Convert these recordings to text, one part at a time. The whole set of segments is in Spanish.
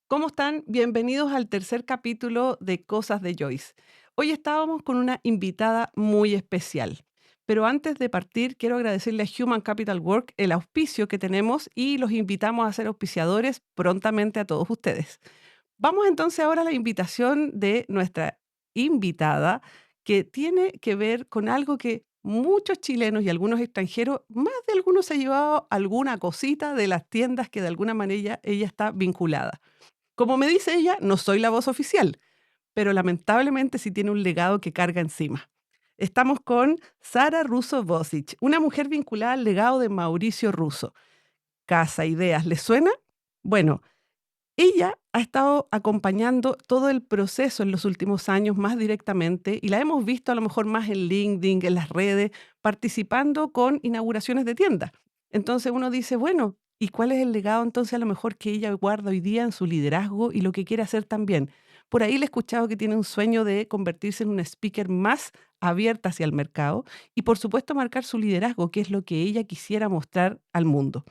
¿Cómo están? Bienvenidos al tercer capítulo de Cosas de Joyce. Hoy estábamos con una invitada muy especial, pero antes de partir quiero agradecerle a Human Capital Work el auspicio que tenemos y los invitamos a ser auspiciadores prontamente a todos ustedes. Vamos entonces ahora a la invitación de nuestra invitada, que tiene que ver con algo que muchos chilenos y algunos extranjeros, más de algunos se ha llevado alguna cosita de las tiendas que de alguna manera ella está vinculada. Como me dice ella, no soy la voz oficial, pero lamentablemente sí tiene un legado que carga encima. Estamos con Sara Russo Bosic, una mujer vinculada al legado de Mauricio Russo. Casa Ideas, ¿le suena? Bueno, ella ha estado acompañando todo el proceso en los últimos años más directamente y la hemos visto a lo mejor más en LinkedIn, en las redes, participando con inauguraciones de tiendas. Entonces uno dice, bueno, ¿y cuál es el legado entonces a lo mejor que ella guarda hoy día en su liderazgo y lo que quiere hacer también? Por ahí le he escuchado que tiene un sueño de convertirse en una speaker más abierta hacia el mercado y por supuesto marcar su liderazgo, que es lo que ella quisiera mostrar al mundo.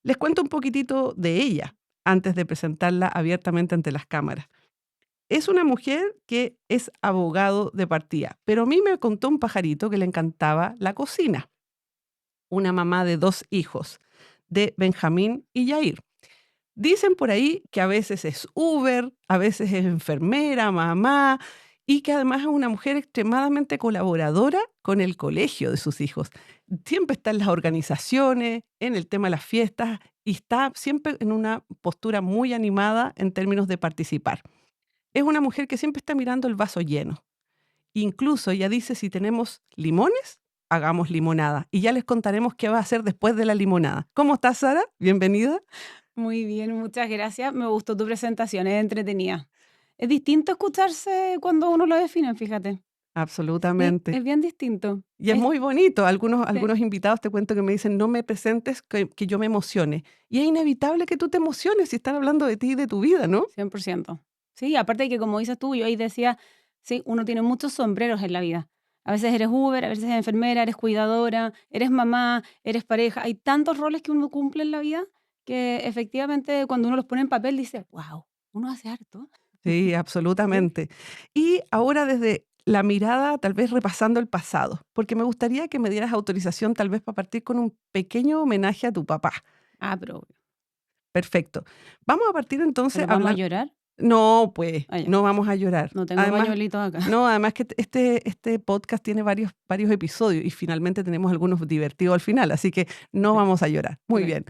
Les cuento un poquitito de ella antes de presentarla abiertamente ante las cámaras. Es una mujer que es abogado de partida, pero a mí me contó un pajarito que le encantaba la cocina. Una mamá de 2 hijos, de Benjamín y Yair. Dicen por ahí que a veces es Uber, a veces es enfermera, mamá, y que además es una mujer extremadamente colaboradora con el colegio de sus hijos. Siempre está en las organizaciones, en el tema de las fiestas, y está siempre en una postura muy animada en términos de participar. Es una mujer que siempre está mirando el vaso lleno. Incluso ella dice, si tenemos limones, hagamos limonada. Y ya les contaremos qué va a hacer después de la limonada. ¿Cómo estás, Sara? Bienvenida. Muy bien, muchas gracias. Me gustó tu presentación, es entretenida. Es distinto escucharse cuando uno lo define, fíjate. Sí, Absolutamente. es bien distinto. Y es Es- muy bonito. Algunos sí, algunos invitados te cuento que me dicen: "No me presentes que yo me emocione". Y es inevitable que tú te emociones si están hablando de ti y de tu vida, ¿no? 100%. Sí, aparte de que como dices tú, yo ahí decía, sí, uno tiene muchos sombreros en la vida. A veces eres Uber, a veces eres enfermera, eres cuidadora, eres mamá, eres pareja. Hay tantos roles que uno cumple en la vida que efectivamente cuando uno los pone en papel dice, wow, uno hace harto. Sí, Sí. absolutamente. Y ahora desde la mirada, tal vez repasando el pasado, porque me gustaría que me dieras autorización, tal vez, para partir con un pequeño homenaje a tu papá. Ah, pero Perfecto. Vamos a partir entonces ¿pero vamos a hablar. llorar? No, pues, Ah, ya. no vamos a llorar. No tengo Además, pañuelitos acá. no, además que este podcast tiene varios episodios y finalmente tenemos algunos divertidos al final, así que no Sí, vamos a llorar. Muy okey, bien.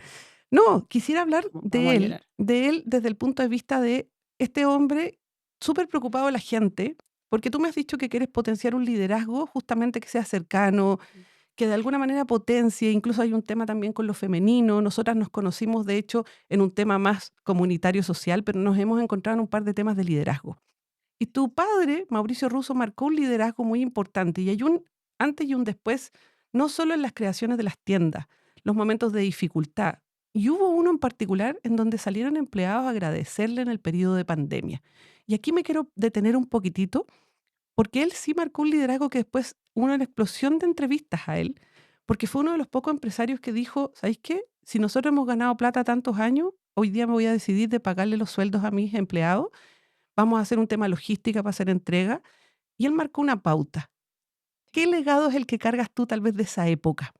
No, quisiera hablar vamos a llorar. de él desde el punto de vista de este hombre súper preocupado de la gente, porque tú me has dicho que quieres potenciar un liderazgo justamente que sea cercano, que de alguna manera potencie, incluso hay un tema también con lo femenino. Nosotras nos conocimos, de hecho, en un tema más comunitario social, pero nos hemos encontrado en un par de temas de liderazgo. Y tu padre, Mauricio Russo, marcó un liderazgo muy importante y hay un antes y un después, no solo en las creaciones de las tiendas, los momentos de dificultad. Y hubo uno en particular en donde salieron empleados a agradecerle en el periodo de pandemia. Y aquí me quiero detener un poquitito porque él sí marcó un liderazgo que después hubo una explosión de entrevistas a él, porque fue uno de los pocos empresarios que dijo, ¿sabéis qué? Si nosotros hemos ganado plata tantos años, hoy día me voy a decidir de pagarle los sueldos a mis empleados, vamos a hacer un tema logística para hacer entrega. Y él marcó una pauta. ¿Qué legado es el que cargas tú tal vez de esa época?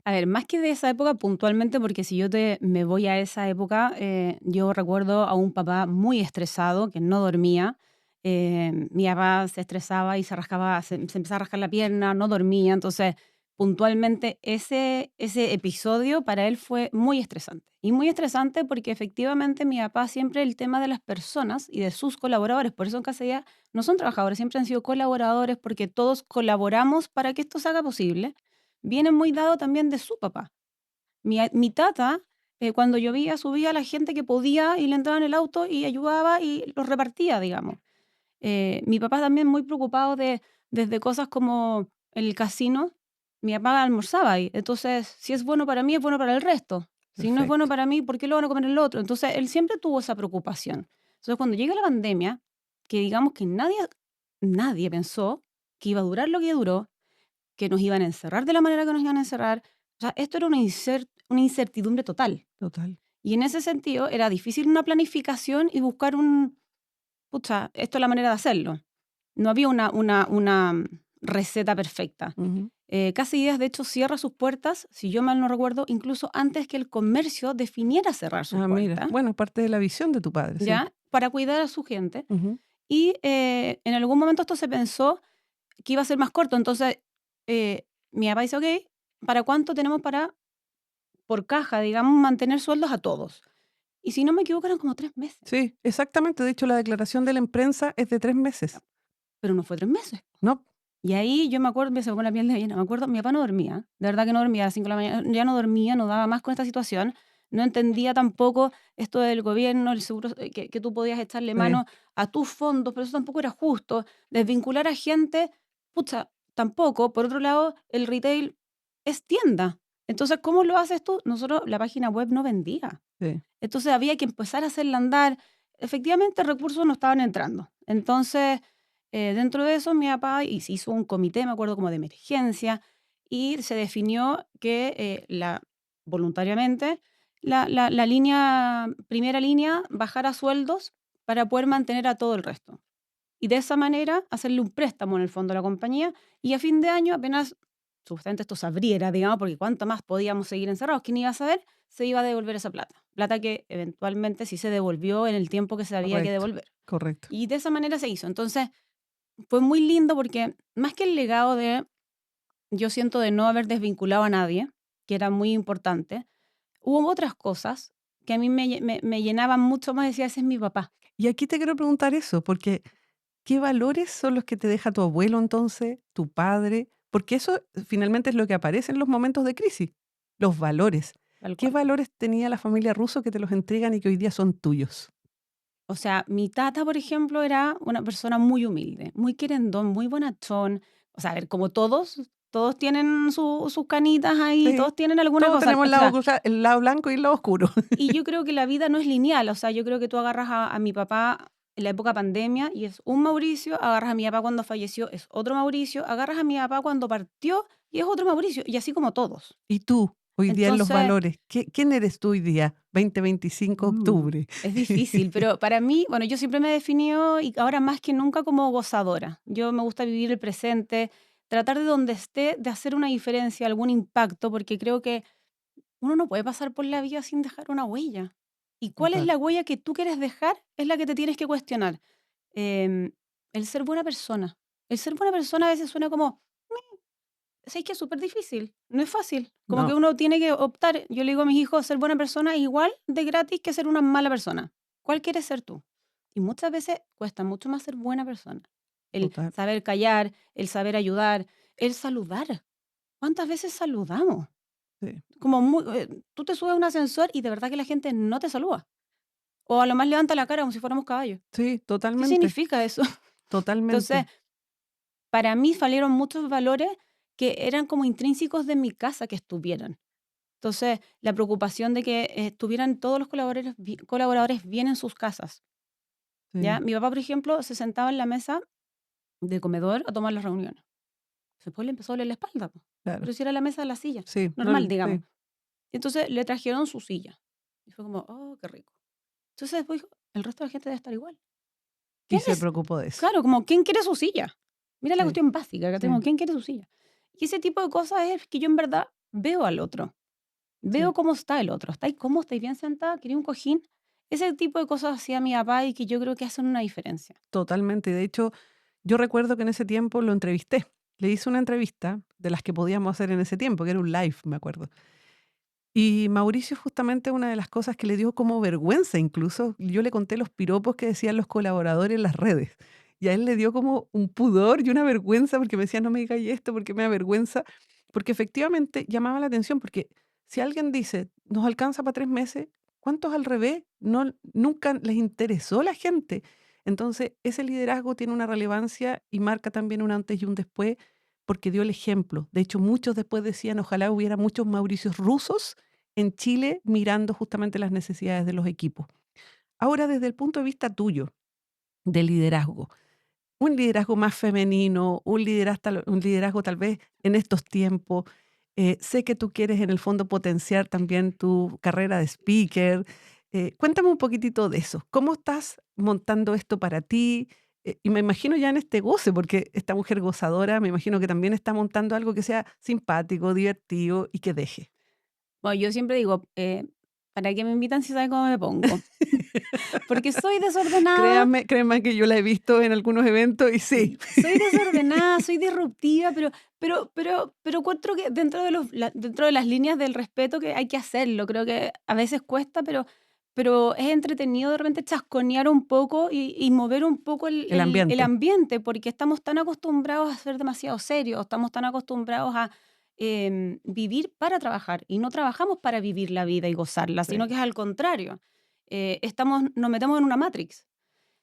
A ver, más que de esa época puntualmente, porque si yo te me voy a esa época, yo recuerdo a un papá muy estresado, que no dormía. Mi papá se estresaba y se empezaba a rascar la pierna, no dormía. Entonces, puntualmente, ese episodio para él fue muy estresante. Y muy estresante porque efectivamente mi papá siempre el tema de las personas y de sus colaboradores, por eso en Casa no son trabajadores, siempre han sido colaboradores porque todos colaboramos para que esto se haga posible, viene muy dado también de su papá. Mi tata, cuando llovía, subía a la gente que podía y le entraba en el auto y ayudaba y los repartía, digamos. Mi papá también muy preocupado desde cosas como el casino. Mi papá almorzaba ahí. Entonces, si es bueno para mí, es bueno para el resto. Si no es bueno Perfecto. para mí, ¿por qué lo van a comer el otro? Entonces, él siempre tuvo esa preocupación. Entonces, cuando llega la pandemia, que digamos que nadie pensó que iba a durar lo que duró, que nos iban a encerrar de la manera que nos iban a encerrar. O sea, esto era una incertidumbre total. Total. Y en ese sentido era difícil una planificación y buscar pucha, esto es la manera de hacerlo. No había una receta perfecta. Ujú. Casa Ideas, de hecho, cierra sus puertas, si yo mal no recuerdo, incluso antes que el comercio definiera cerrar sus Ah, mira. puertas, Bueno, parte de la visión de tu padre, sí. ¿ya? Para cuidar a su gente. Ujú. Y en algún momento esto se pensó que iba a ser más corto. Entonces, mi papá dice, ok, ¿para cuánto tenemos para, por caja, digamos, mantener sueldos a todos? Y si no me equivoco, eran como 3 meses. Sí, exactamente. De hecho, la declaración de la empresa es de 3 meses, Pero no fue 3 meses. ¿no? Y ahí yo me acuerdo, me sacó la piel de gallina, me acuerdo, mi papá no dormía, de verdad que no dormía a las 5 de la mañana, ya no dormía, no daba más con esta situación, no entendía tampoco esto del gobierno, el seguro, que tú podías echarle Sí, mano a tus fondos, pero eso tampoco era justo, desvincular a gente, pucha, tampoco. Por otro lado, el retail es tienda, entonces, ¿cómo lo haces tú? Nosotros, la página web no vendía, sí. entonces había que empezar a hacerla andar. Efectivamente, recursos no estaban entrando. Entonces, dentro de eso, mi papá se hizo un comité, me acuerdo, como de emergencia, y se definió que voluntariamente la línea, primera línea, bajara sueldos para poder mantener a todo el resto. Y de esa manera hacerle un préstamo en el fondo a la compañía y a fin de año, apenas supuestamente esto se abriera, digamos, porque cuánto más podíamos seguir encerrados, ¿quién iba a saber? Se iba a devolver esa plata. Plata que eventualmente sí se devolvió en el tiempo que se había que Correcto, devolver. correcto. Y de esa manera se hizo. Entonces, fue muy lindo porque más que el legado de, yo siento, de no haber desvinculado a nadie, que era muy importante, hubo otras cosas que a mí me llenaban mucho más. Decía, ese es mi papá. Y aquí te quiero preguntar eso, porque ¿qué valores son los que te deja tu abuelo entonces, tu padre? Porque eso finalmente es lo que aparece en los momentos de crisis, los valores. Tal ¿Qué cual. valores tenía la familia Russo que te los entregan y que hoy día son tuyos? O sea, mi tata, por ejemplo, era una persona muy humilde, muy querendón, muy bonachón. O sea, a ver, como todos tienen sus canitas ahí, Sí, todos tienen alguna todos cosa. tenemos O sea, el lado blanco y el lado oscuro. y yo creo que la vida no es lineal. O sea, yo creo que tú agarras a mi papá en la época pandemia y es un Mauricio, agarras a mi papá cuando falleció, es otro Mauricio, agarras a mi papá cuando partió y es otro Mauricio, y así como todos. ¿Y tú, hoy día en los Entonces, valores? ¿Quién eres tú hoy día, 2025 octubre? Es difícil, pero para mí, bueno, yo siempre me he definido y ahora más que nunca como gozadora. Yo me gusta vivir el presente, tratar de donde esté, de hacer una diferencia, algún impacto, porque creo que uno no puede pasar por la vida sin dejar una huella. ¿Y cuál es Total. la huella que tú quieres dejar? Es la que te tienes que cuestionar. Em, el ser buena persona. El ser buena persona a veces suena como, es que es súper difícil, no es fácil. Como que No, uno tiene que optar. Yo le digo a mis hijos, ser buena persona es igual de gratis que ser una mala persona. ¿Cuál quieres ser tú? Y muchas veces cuesta mucho más ser buena persona. El total. saber callar, el saber ayudar, el saludar. ¿Cuántas veces saludamos? Sí, Como tú te subes a un ascensor y de verdad que la gente no te saluda. O a lo más levanta la cara como si fuéramos caballos. sí, ¿Qué totalmente, significa eso? Entonces, totalmente. para mí salieron muchos valores que eran como intrínsecos de mi casa que estuvieran. Entonces, la preocupación de que estuvieran todos los colaboradores bien en sus casas, ¿ya? Sí, Mi papá, por ejemplo, se sentaba en la mesa de comedor a tomar las reuniones. Después le empezó a doler la espalda, po, claro. pero si era la mesa de la silla, Sí, no, normal, digamos. sí. Entonces, le trajeron su silla. Y fue como, oh, qué rico. Entonces, después dijo, el resto de la gente debe estar igual. Y ¿Quién se es? preocupó de eso. Claro, como, ¿quién quiere su silla? Mira la Sí, cuestión básica que tengo, sí, ¿quién quiere su silla? Y ese tipo de cosas es que yo en verdad veo al otro. Veo sí, cómo está el otro. ¿Estáis cómodo? ¿Estáis bien sentada? ¿Quería un cojín? Ese tipo de cosas hacía mi papá y que yo creo que hacen una diferencia. totalmente. De hecho, yo recuerdo que en ese tiempo lo entrevisté. Le hice una entrevista de las que podíamos hacer en ese tiempo, que era un live, me acuerdo. Y Mauricio justamente una de las cosas que le dio como vergüenza incluso, yo le conté los piropos que decían los colaboradores en las redes. Y a él le dio como un pudor y una vergüenza porque me decía, no me digas esto, porque me da vergüenza. Porque efectivamente llamaba la atención, porque si alguien dice, nos alcanza para 3 meses, ¿cuántos al revés? No, nunca les interesó a la gente. Entonces, ese liderazgo tiene una relevancia y marca también un antes y un después, porque dio el ejemplo. De hecho, muchos después decían, ojalá hubiera muchos Mauricios rusos en Chile mirando justamente las necesidades de los equipos. Ahora, desde el punto de vista tuyo, de liderazgo, un liderazgo más femenino, un liderazgo tal vez en estos tiempos, Sé que tú quieres en el fondo potenciar también tu carrera de speaker. Cuéntame un poquitito de eso. ¿Cómo estás montando esto para ti? Y me imagino ya en este goce, porque esta mujer gozadora, me imagino que también está montando algo que sea simpático, divertido y que deje. Bueno, yo siempre digo, ¿para qué me invitan si saben cómo me pongo? Porque soy desordenada, Créanme que yo la he visto en algunos eventos y sí. sí, soy desordenada, soy disruptiva, pero encuentro que dentro de las líneas del respeto que hay que hacerlo. Creo que a veces cuesta, pero es entretenido de repente chasconear un poco y mover un poco El el ambiente. ambiente, porque estamos tan acostumbrados a ser demasiado serios, estamos tan acostumbrados a vivir para trabajar y no trabajamos para vivir la vida y gozarla, sino que Sí. es al contrario. Nos metemos en una matrix.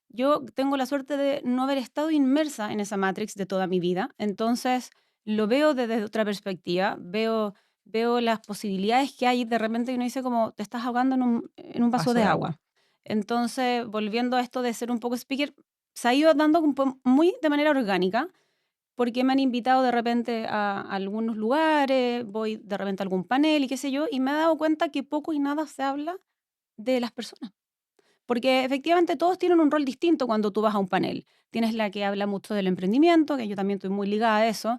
Yo tengo la suerte de no haber estado inmersa en esa matrix de toda mi vida, entonces lo veo desde otra perspectiva, veo las posibilidades que hay, de repente uno dice como te estás ahogando en un vaso Vaso de de agua. agua. Entonces, volviendo a esto de ser un poco speaker, se ha ido dando muy de manera orgánica, porque me han invitado de repente a algunos lugares, voy de repente a algún panel y qué sé yo, y me he dado cuenta que poco y nada se habla de las personas. Porque efectivamente todos tienen un rol distinto cuando tú vas a un panel. Tienes la que habla mucho del emprendimiento, que yo también estoy muy ligada a eso.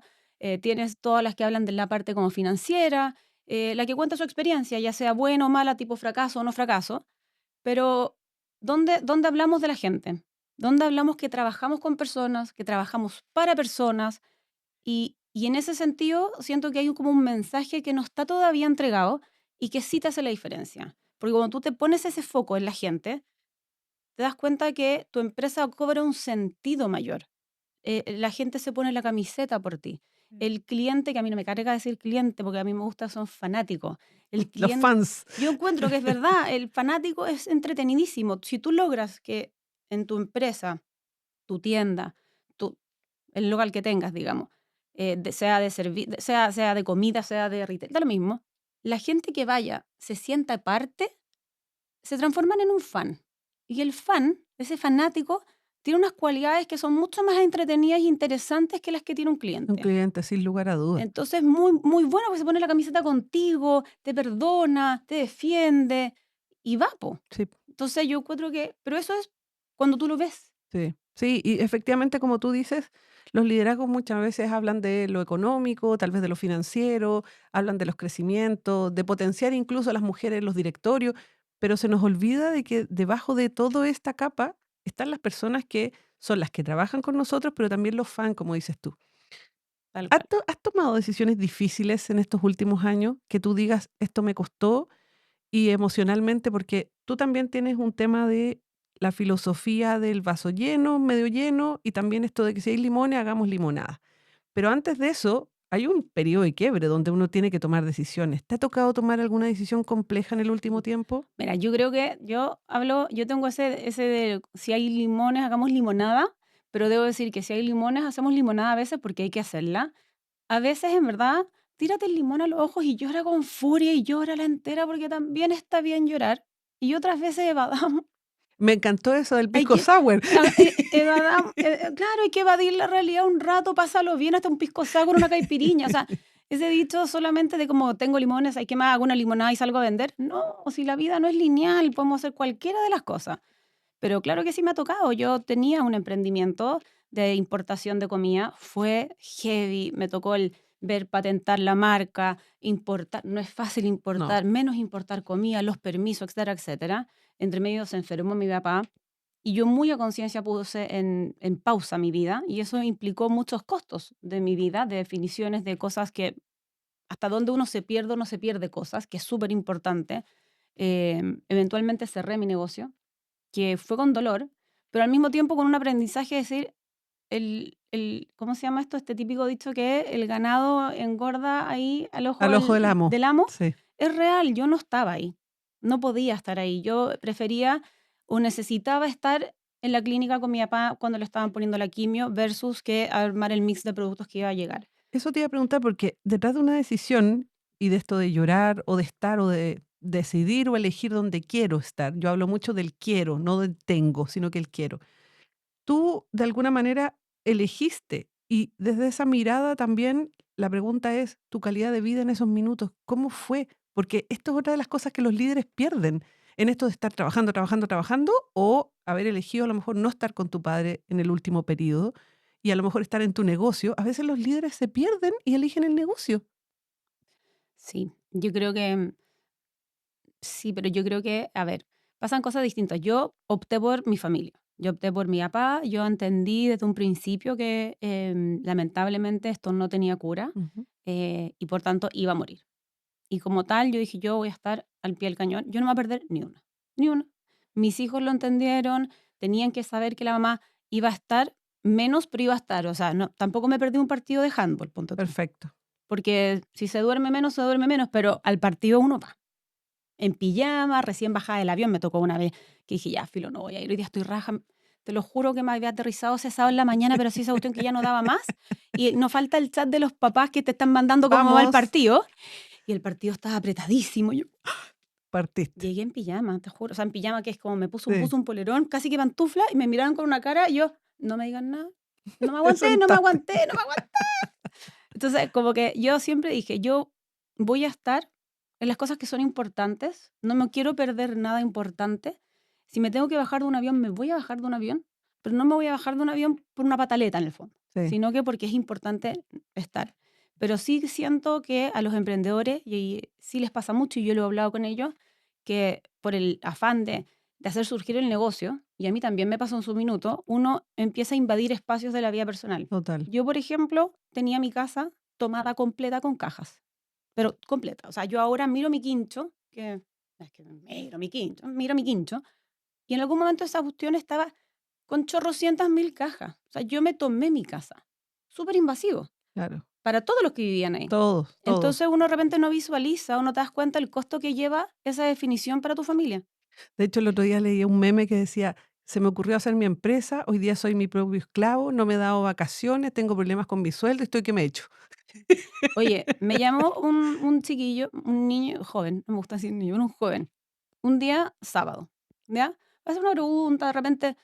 Tienes todas las que hablan de la parte como financiera, la que cuenta su experiencia, ya sea buena o mala, tipo fracaso o no fracaso. Pero ¿dónde hablamos de la gente? ¿Dónde hablamos que trabajamos con personas, que trabajamos para personas? Y en ese sentido siento que hay como un mensaje que no está todavía entregado y que sí te hace la diferencia. Porque cuando tú te pones ese foco en la gente, te das cuenta que tu empresa cobra un sentido mayor. La gente se pone la camiseta por ti. El cliente, que a mí no me carga decir cliente porque a mí me gusta, son fanáticos. El Los cliente, fans. yo encuentro que es verdad, el fanático es entretenidísimo. Si tú logras que en tu empresa, tu tienda, tu, el local que tengas, digamos, sea de comida, sea de retail, da lo mismo, la gente que vaya se sienta parte, se transforman en un fan. Y el fan, ese fanático, tiene unas cualidades que son mucho más entretenidas e interesantes que las que tiene un Un cliente. cliente, sin lugar a dudas. Entonces, muy, muy bueno porque se pone la camiseta contigo, te perdona, te defiende y va, po. Sí. Entonces, yo encuentro que, pero eso es cuando tú lo ves. Sí, sí, y efectivamente, como tú dices, los liderazgos muchas veces hablan de lo económico, tal vez de lo financiero, hablan de los crecimientos, de potenciar incluso a las mujeres en los directorios, pero se nos olvida de que debajo de toda esta capa están las personas que son las que trabajan con nosotros, pero también los fans, como dices tú. Tal ¿Has, cual. has tomado decisiones difíciles en estos últimos años que tú digas, esto me costó y emocionalmente, porque tú también tienes un tema de la filosofía del vaso lleno, medio lleno, y también esto de que si hay limones, hagamos limonada. Pero antes de eso, hay un periodo de quiebre donde uno tiene que tomar decisiones. ¿Te ha tocado tomar alguna decisión compleja en el último tiempo? Mira, yo creo que yo tengo ese de si hay limones, hagamos limonada, pero debo decir que si hay limones, hacemos limonada a veces porque hay que hacerla. A veces, en verdad, tírate el limón a los ojos y llora con furia y llora la entera porque también está bien llorar. Y otras veces evadamos. Me encantó eso del Hay pisco que, sour. claro, hay que evadir la realidad un rato, pásalo bien hasta un pisco sour con una caipiriña. O sea, ese dicho solamente de como tengo limones, hay que más hago una limonada y salgo a vender. No, si la vida no es lineal, podemos hacer cualquiera de las cosas. Pero claro que sí me ha tocado. Yo tenía un emprendimiento de importación de comida, fue heavy, me tocó el ver patentar la marca, importar, no es fácil No, importar, menos importar comida, los permisos, etcétera, etcétera. Entre medio se enfermó mi papá y yo muy a conciencia puse en pausa mi vida y eso implicó muchos costos de mi vida, de definiciones de cosas que hasta dónde uno se pierde o no se pierde cosas, que es súper importante. Eventualmente cerré mi negocio que fue con dolor, pero al mismo tiempo con un aprendizaje, es decir, ¿cómo se llama esto? Este típico dicho que el ganado engorda ahí al ojo al ojo del amo. del amo, Sí. es real, yo no estaba ahí, no podía estar ahí, yo prefería o necesitaba estar en la clínica con mi papá cuando le estaban poniendo la quimio versus que armar el mix de productos que iba a llegar. Eso te iba a preguntar porque detrás de una decisión y de esto de llorar o de estar o de decidir o elegir dónde quiero estar, yo hablo mucho del quiero, no del tengo, sino que el quiero. Tú de alguna manera elegiste Y desde esa mirada también la pregunta es, tu calidad de vida en esos minutos, ¿cómo fue? Porque esto es otra de las cosas que los líderes pierden en esto de estar trabajando, trabajando, trabajando, o haber elegido a lo mejor no estar con tu padre en el último periodo y a lo mejor estar en tu negocio. A veces los líderes se pierden y eligen el negocio. Sí, yo creo que sí, pero yo creo que, a ver, pasan cosas distintas. Yo opté por mi familia, yo opté por mi papá, yo entendí desde un principio que lamentablemente esto no tenía cura Ujú. y por tanto iba a morir. Y como tal, yo dije, yo voy a estar al pie del cañón, yo no me voy a perder ni una, ni una. Mis hijos lo entendieron, tenían que saber que la mamá iba a estar menos, pero iba a estar. O sea, no, tampoco me perdí un partido de handball, ponte tú. Perfecto. Porque si se duerme menos, pero al partido uno va en pijama, recién bajada del avión, me tocó una vez que dije, ya, filo, no voy a ir, hoy día estoy raja. Te lo juro que me había aterrizado ese sábado en la mañana, pero sí esa cuestión que ya no daba más. Y no falta el chat de los papás que te están mandando cómo va el Vamos, partido. Y el partido estaba apretadísimo. Yo partiste. llegué en pijama, te juro. O sea, en pijama que es como me Sí, puso un polerón, casi que pantufla, y me miraron con una cara y yo, no me digan nada. No me te aguanté, no me sentaste. aguanté, no me aguanté. Entonces, como que yo siempre dije, yo voy a estar en las cosas que son importantes, no me quiero perder nada importante. Si me tengo que bajar de un avión, me voy a bajar de un avión, pero no me voy a bajar de un avión por una pataleta en el fondo, Sí, sino que porque es importante estar. Pero sí siento que a los emprendedores, y sí les pasa mucho, y yo lo he hablado con ellos, que por el afán de hacer surgir el negocio, y a mí también me pasó en su minuto, uno empieza a invadir espacios de la vida personal. total. Yo, por ejemplo, tenía mi casa tomada completa con cajas, pero completa. O sea, yo ahora miro mi quincho, que no es que miro mi quincho, y en algún momento esa cuestión estaba con chorrocientas mil cajas. O sea, yo me tomé mi casa. Súper invasivo Claro. para todos los que vivían ahí. Todos, todos. Entonces uno de repente no visualiza o no te das cuenta el costo que lleva esa definición para tu familia. De hecho, el otro día leí un meme que decía, se me ocurrió hacer mi empresa, hoy día soy mi propio esclavo, no me he dado vacaciones, tengo problemas con mi sueldo, estoy que me echo. Oye, me llamó un chiquillo, un niño joven, no me gusta decir niño, un joven, un día sábado, ¿ya? Va a hacer una pregunta, de repente.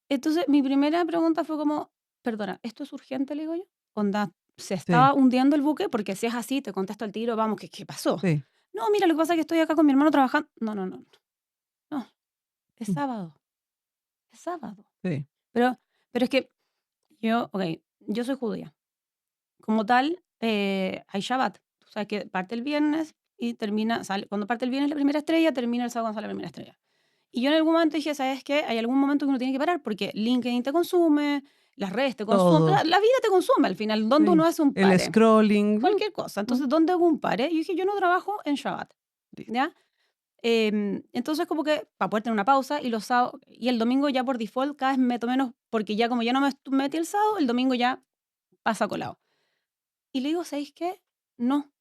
Entonces, mi primera pregunta fue como, perdona, ¿esto es urgente? Le digo yo. Onda, ¿se Sí, estaba hundiendo el buque? Porque si es así, te contesto al tiro, vamos, ¿qué pasó? sí, No, mira, lo que pasa es que estoy acá con mi hermano trabajando. No, no, no, no, no, es mm, sábado, es sábado. sí, Pero, pero es que yo, ok, yo soy judía. Como tal, hay Shabbat. O sea, que parte el viernes y termina, sale, cuando parte el viernes la primera estrella, termina el sábado cuando sale la primera estrella. Y yo en algún momento dije, ¿sabes qué? Hay algún momento que uno tiene que parar porque LinkedIn te consume, las redes te consumen, todo. la vida te consume al final. ¿Dónde Sí. uno hace un El pare? scrolling. Cualquier cosa. Mm, Entonces, ¿dónde hago un pare? Y yo dije, yo no trabajo en Shabbat. listo. ¿Ya? Entonces, como que para poder tener una pausa y los sábados, y el domingo ya por default cada vez meto menos porque ya como ya no me metí el sábado, el domingo ya pasa colado. Y le digo, ¿sabéis qué? No.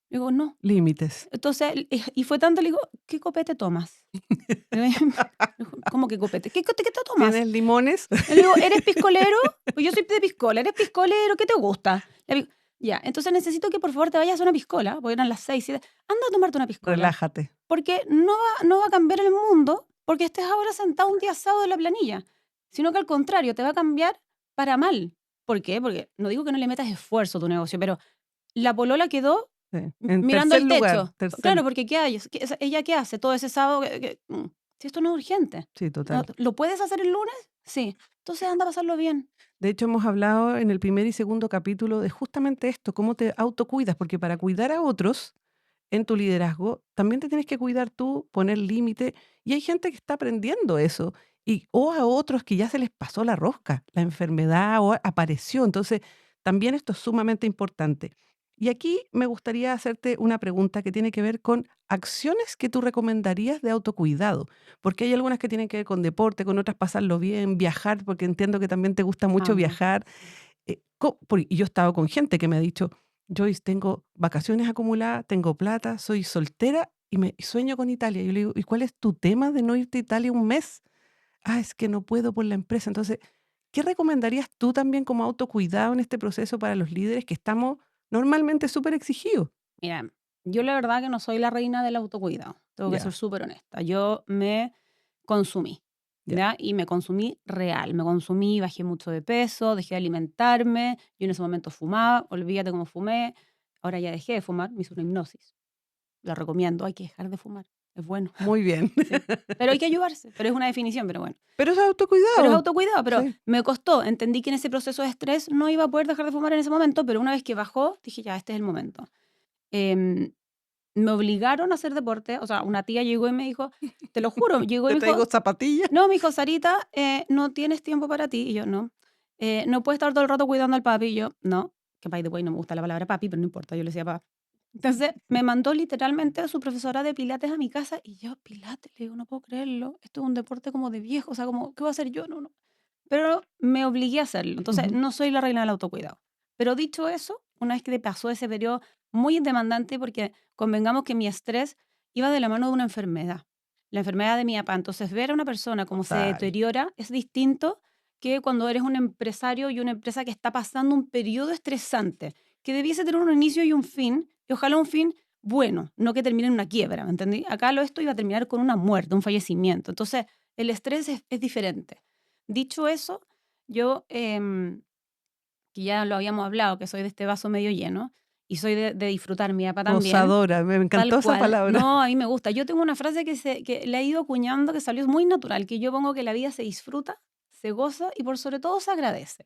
Le digo, no. Límites. Entonces, y fue tanto, le digo, ¿qué copete tomas? ¿Cómo que copete? ¿Qué te tomas? ¿Tienes limones? Le digo, ¿eres piscolero? Pues yo soy de piscola. ¿Eres piscolero? ¿Qué te gusta? Le digo, ya, entonces necesito que por favor te vayas a una piscola, porque eran las 6, 7. Anda a tomarte una piscola. Relájate. Porque no va a cambiar el mundo porque estés ahora sentado un día sábado en la planilla, sino que al contrario, te va a cambiar para mal. ¿Por qué? Porque no digo que no le metas esfuerzo a tu negocio, pero la polola quedó Sí. En mirando tercer el lugar, techo. tercer. Claro, porque ¿qué hay? ¿Ella qué hace todo ese sábado? Si esto no es urgente. Sí, ¿No? total. ¿Lo puedes hacer el lunes? Sí. Entonces anda a pasarlo bien. De hecho, hemos hablado en el primer y segundo capítulo de justamente esto, cómo te autocuidas, porque para cuidar a otros en tu liderazgo, también te tienes que cuidar tú, poner límite, y hay gente que está aprendiendo eso, y o a otros que ya se les pasó la rosca, la enfermedad o apareció, entonces también esto es sumamente importante. Y aquí me gustaría hacerte una pregunta que tiene que ver con acciones que tú recomendarías de autocuidado, porque hay algunas que tienen que ver con deporte, con otras pasarlo bien, viajar, porque entiendo que también te gusta mucho Amo. viajar, y yo he estado con gente que me ha dicho, Joyce, tengo vacaciones acumuladas, tengo plata, soy soltera y sueño con Italia. Yo le digo, ¿y cuál es tu tema de no irte a Italia un mes? Ah, es que no puedo por la empresa. Entonces, ¿qué recomendarías tú también como autocuidado en este proceso para los líderes que estamos normalmente súper exigidos? Mira, yo la verdad que no soy la reina del autocuidado. Tengo que ser Ya, súper honesta. Yo me consumí. Ya. ¿ya? Y me consumí real, me consumí, bajé mucho de peso, dejé de alimentarme, yo en ese momento fumaba, olvídate cómo fumé, ahora ya dejé de fumar, me hice una hipnosis, la recomiendo, hay que dejar de fumar, es bueno, Muy bien. sí. Pero hay que ayudarse, pero es una definición, pero bueno. Pero es Pero es autocuidado. autocuidado, pero Sí. me costó, entendí que en ese proceso de estrés no iba a poder dejar de fumar en ese momento, pero una vez que bajó, dije, ya, este es el momento. Em, Me obligaron a hacer deporte, o sea, una tía llegó y me dijo, te lo juro, llegó y Te me traigo dijo, zapatillas. no, me dijo, Sarita, no tienes tiempo para ti. Y yo, no. No puedes estar todo el rato cuidando al papi. Y yo, no. Que by the way, no me gusta la palabra papi, pero no importa, yo le decía papá. Entonces, me mandó literalmente a su profesora de pilates a mi casa y yo, pilates, le digo, no puedo creerlo. Esto es un deporte como de viejo, o sea, como, ¿qué voy a hacer yo? No, no. Pero me obligué a hacerlo. Entonces, Ujú. no soy la reina del autocuidado. Pero dicho eso, una vez que pasó ese periodo muy demandante, porque convengamos que mi estrés iba de la mano de una enfermedad, la enfermedad de mi papá. Entonces, ver a una persona cómo se Total. deteriora es distinto que cuando eres un empresario y una empresa que está pasando un periodo estresante, que debiese tener un inicio y un fin, y ojalá un fin bueno, no que termine en una quiebra, ¿me entendí? Acá esto iba a terminar con una muerte, un fallecimiento. Entonces, el estrés es diferente. Dicho eso, yo, que ya lo habíamos hablado, que soy de este vaso medio lleno y soy de disfrutar, mi papá también, Gozadora. Me tal encantó esa cual. palabra. No, a mí me gusta. Yo tengo una frase que le he ido acuñando, que salió muy natural, que yo pongo que la vida se disfruta, se goza y por sobre todo se agradece.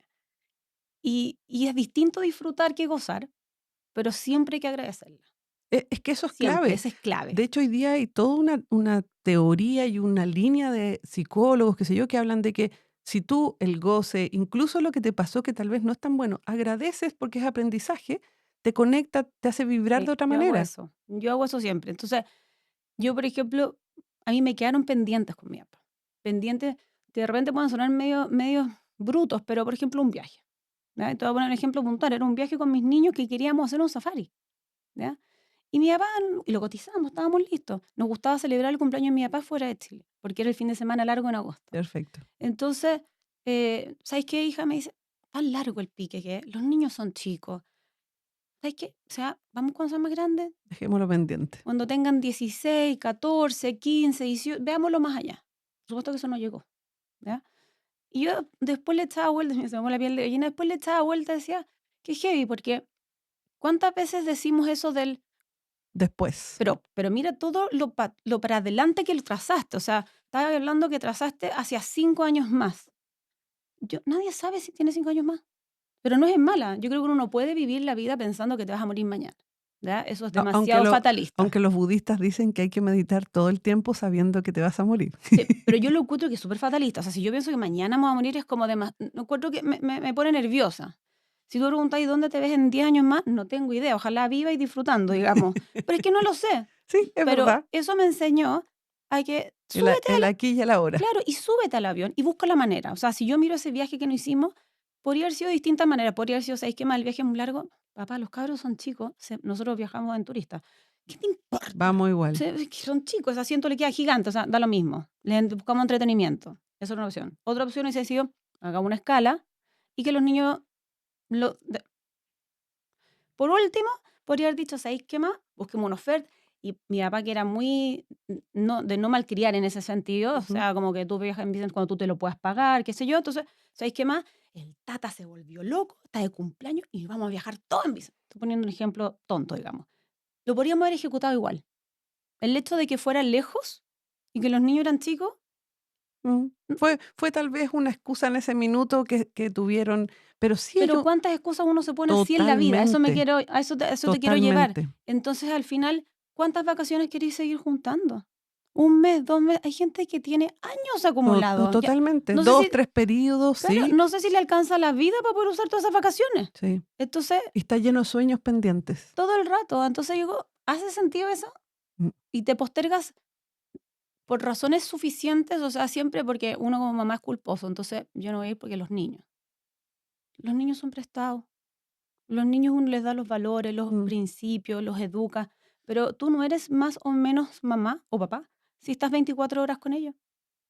Y es distinto disfrutar que gozar, pero siempre hay que agradecerla. Es que eso es Siempre, clave. esa es clave. De hecho, hoy día hay toda una teoría y una línea de psicólogos, qué sé yo, que hablan de que si tú el goce, incluso lo que te pasó que tal vez no es tan bueno, agradeces porque es aprendizaje, te conecta, te hace vibrar de Sí, otra yo hago manera. eso. Yo hago eso siempre. Entonces, yo, por ejemplo, a mí me quedaron pendientes con mi papá. Pendientes que de repente pueden sonar medio brutos, pero por ejemplo, un viaje. ¿Ya? Te voy a poner un ejemplo puntual. Era un viaje con mis niños que queríamos hacer un safari. ¿Ya? Y mi papá, y lo cotizamos, estábamos listos. Nos gustaba celebrar el cumpleaños de mi papá fuera de Chile, porque era el fin de semana largo en agosto. Perfecto. Entonces, ¿sabes qué, hija? Me dice, tan largo el pique que es. Los niños son chicos. ¿Sabes qué? O sea, vamos cuando sean más grandes, Dejémoslo pendiente. cuando tengan 16, 14, 15, 18, veámoslo más allá. Por supuesto que eso no llegó, ¿ya? Y yo después le echaba vueltas, se me pongo la piel de gallina, después le echaba vueltas y decía, qué heavy, porque ¿cuántas veces decimos eso del, Después. pero mira todo lo para adelante que lo trazaste? O sea, estaba hablando que trazaste hacia 5 años más. Nadie sabe si tiene 5 años más, pero no es mala. Yo creo que uno no puede vivir la vida pensando que te vas a morir mañana, ¿ya? Eso es A- Aunque, demasiado lo, fatalista. aunque los budistas dicen que hay que meditar todo el tiempo sabiendo que te vas a morir. Sí, pero yo lo encuentro que es súper fatalista. O sea, si yo pienso que mañana me voy a morir, es como no encuentro que me pone nerviosa. Si tú preguntas, ¿dónde te ves en 10 años más? No tengo idea. Ojalá viva y disfrutando, digamos. Pero es que no lo sé. Sí, es Pero verdad. eso me enseñó a que El aquí y el ahora. claro, y súbete al avión y busca la manera. O sea, si yo miro ese viaje que no hicimos, podría haber sido de distintas maneras. Podría haber sido, ¿sabéis qué más? El viaje es muy largo. Papá, los cabros son chicos. Nosotros viajamos en turista. ¿Qué te importa? Vamos igual. Es que son chicos, ese asiento le queda gigante, o sea, da lo mismo. Buscamos entretenimiento. Esa es una opción. Otra opción es decir, hagamos una escala y que los niños lo... Por último, podría haber dicho, ¿sabéis qué más? Busquemos una oferta. Y mi papá, que era muy de no malcriar en ese sentido, o Ujú. sea, como que tú viajas en Vicente cuando tú te lo puedas pagar, qué sé yo. Entonces, ¿sabéis qué más? El tata se volvió loco, está de cumpleaños y vamos a viajar todos en Vicente. Estoy poniendo un ejemplo tonto, digamos. Lo podríamos haber ejecutado igual. El hecho de que fuera lejos y que los niños eran chicos, Mm. mm, Fue tal vez una excusa en ese minuto que tuvieron, pero sí pero ellos ¿cuántas excusas uno se pone así en la vida? totalmente, A eso te quiero llevar. totalmente. Entonces, al final, ¿cuántas vacaciones queréis seguir juntando? Un mes, 2 meses. Hay gente que tiene años acumulados. Ya, Totalmente. no sé Dos, si, tres periodos, claro, sí, no sé si le alcanza la vida para poder usar todas esas vacaciones. sí. Entonces, Y está lleno de sueños pendientes. todo el rato. Entonces, digo, ¿hace sentido eso? Mm, Y te postergas por razones suficientes, o sea, siempre porque uno como mamá es culposo. Entonces, yo no voy a ir porque los niños son prestados. Los niños uno les da los valores, los mm, principios, los educa, pero tú no eres más o menos mamá o papá si estás 24 horas con ellos.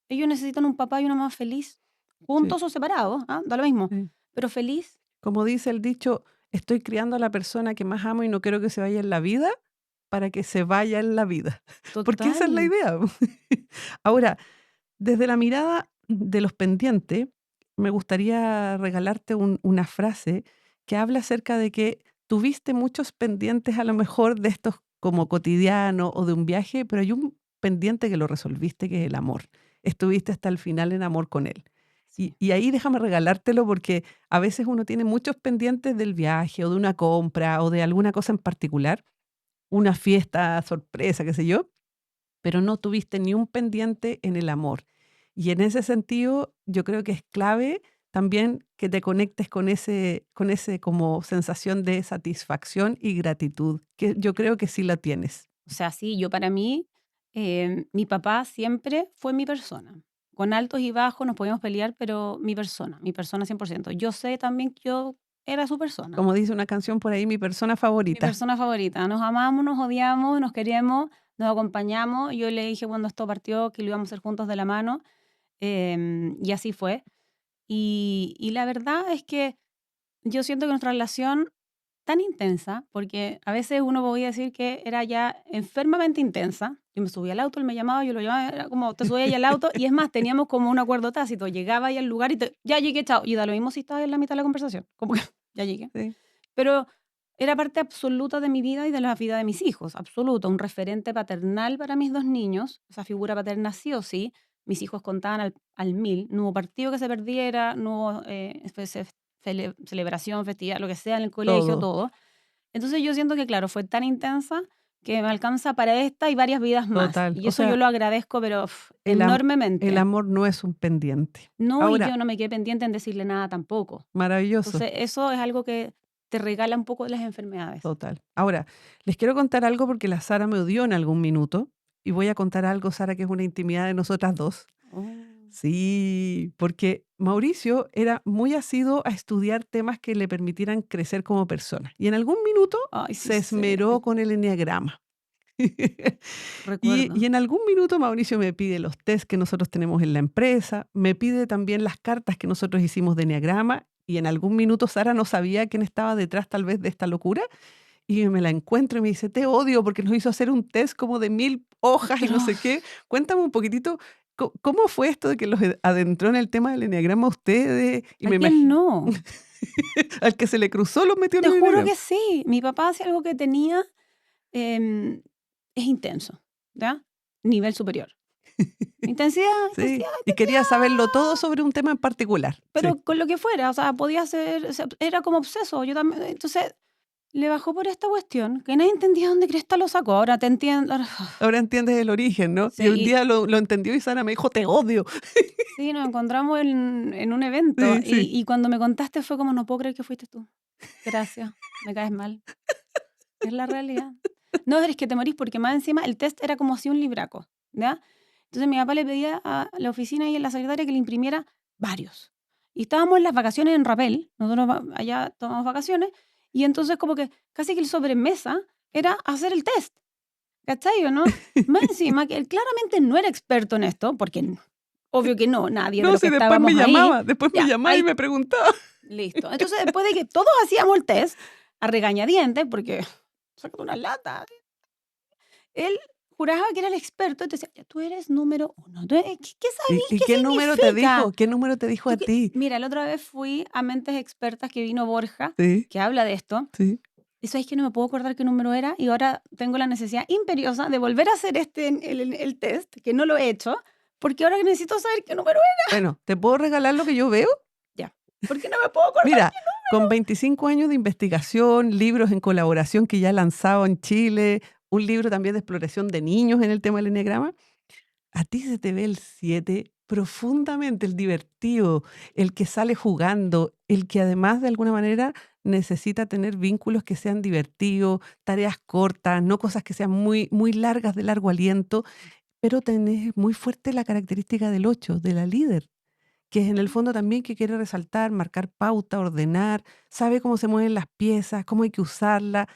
Ellos necesitan un papá y una mamá feliz, sí, juntos o separados, da lo mismo, sí. pero feliz, Como dice el dicho, estoy criando a la persona que más amo y no quiero que se vaya en la vida para que se vaya en la vida. Porque esa es la total. idea. Ahora, desde la mirada de los pendientes, me gustaría regalarte una frase que habla acerca de que tuviste muchos pendientes a lo mejor de estos como cotidianos o de un viaje, pero hay un pendiente que lo resolviste, que es el amor. Estuviste hasta el final en amor con él. Sí. Y ahí déjame regalártelo porque a veces uno tiene muchos pendientes del viaje o de una compra o de alguna cosa en particular, una fiesta sorpresa, qué sé yo, pero no tuviste ni un pendiente en el amor. Y en ese sentido, yo creo que es clave también que te conectes con ese como sensación de satisfacción y gratitud, que yo creo que sí la tienes. O sea, sí, yo para mí, mi papá siempre fue mi persona. Con altos y bajos nos podíamos pelear, pero mi persona 100%. Yo sé también que yo era su persona, Como dice una canción por ahí, mi persona mi favorita. persona favorita. Nos amamos, nos odiamos, nos queremos, nos acompañamos. Yo le dije cuando esto partió que lo íbamos a hacer juntos de la mano, y así fue. Y la verdad es que yo siento que nuestra relación tan intensa, porque a veces uno podía decir que era ya enfermamente intensa. Yo me subía al auto, él me llamaba, yo lo llamaba, era como te subía ahí al auto, y es más, teníamos como un acuerdo tácito, llegaba ahí al lugar y ya llegué, chao, y da lo mismo si estaba en la mitad de la conversación, como que ya llegué. Sí, Pero era parte absoluta de mi vida y de la vida de mis hijos, absoluto, un referente paternal para mis dos niños, esa figura paterna sí o sí. Mis hijos contaban al mil, no hubo partido que se perdiera, no hubo celebración, festividad, lo que sea en el colegio, todo, todo. Entonces yo siento que, claro, fue tan intensa que me alcanza para esta y varias vidas más. total. Y O eso yo sea, lo agradezco, pero el, el enormemente. amor no es un pendiente. No, y Ahora, yo no me quedé pendiente en decirle nada tampoco. maravilloso. Entonces eso es algo que te regala un poco de las enfermedades. Total. Ahora, les quiero contar algo porque la Sara me odió en algún minuto y voy a contar algo, Sara, que es una intimidad de nosotras dos. Oh, Sí, porque Mauricio era muy asiduo a estudiar temas que le permitieran crecer como persona y en algún minuto ay, sí se sé, esmeró con el enneagrama. Y recuerdo. en algún minuto Mauricio me pide los test que nosotros tenemos en la empresa, me pide también las cartas que nosotros hicimos de enneagrama y en algún minuto Sara no sabía quién estaba detrás tal vez de esta locura y me la encuentro y me dice, te odio porque nos hizo hacer un test como de 1000 hojas y no sé Atroz. qué. Cuéntame un poquitito, ¿cómo fue esto de que los adentró en el tema del enneagrama a ustedes? Y ¿A me quién imagino, no? al que se le cruzó los metió en Te el juro enneagrama. que sí. Mi papá hacía algo que tenía, em, es intenso, ¿ya? Nivel superior. Intensidad, Sí, intensidad, y quería intensidad, saberlo todo sobre un tema en particular. Sí. pero con lo que fuera, o sea, podía ser, o sea, era como obseso. Yo también, entonces le bajó por esta cuestión que nadie entendía dónde Cresta lo sacó. Ahora te entiendo. Ahora entiendes el origen, ¿no? Y un Sí, día lo entendió y Sara me dijo, te odio. sí, nos encontramos en un evento Sí, sí. y cuando me contaste fue como, no puedo creer que fuiste tú. Gracias, me caes mal. Es la realidad. No, es que te morís porque más encima el test era como si un libraco, ¿ya? Entonces mi papá le pedía a la oficina y a la secretaria que le imprimiera varios. Y estábamos en las vacaciones en Rapel, nosotros allá tomamos vacaciones, y entonces como que casi que el sobremesa era hacer el test, ¿cachai o no? Más encima que él claramente no era experto en esto, porque obvio que no, nadie de No, los que sí, estábamos ahí, después me ya, llamaba y ahí, me preguntaba. listo. Entonces después de que todos hacíamos el test, a regañadientes, porque sácate una lata, él juraba que era el experto, entonces decía: "Ya, tú eres número uno, ¿qué sabís Y qué qué número te significa? dijo? ¿Qué número te dijo a Tú qué". ti? Mira, la otra vez fui a Mentes Expertas que vino Borja, Sí, que habla de esto, sí. y sabes que no me puedo acordar qué número era, y ahora tengo la necesidad imperiosa de volver a hacer el test, que no lo he hecho, porque ahora necesito saber qué número era. Bueno, ¿te puedo regalar lo que yo veo? Ya, porque no me puedo acordar Mira, qué con 25 años de investigación, libros en colaboración que ya he lanzado en Chile, un libro también de exploración de niños en el tema del eneagrama, a ti se te ve el 7 profundamente, el divertido, el que sale jugando, el que además de alguna manera necesita tener vínculos que sean divertidos, tareas cortas, no cosas que sean muy, muy largas de largo aliento, pero tenés muy fuerte la característica del 8 de la líder, que es en el número. fondo también que quiere resaltar, marcar pauta, ordenar, sabe cómo se mueven las piezas, cómo hay que usarlas,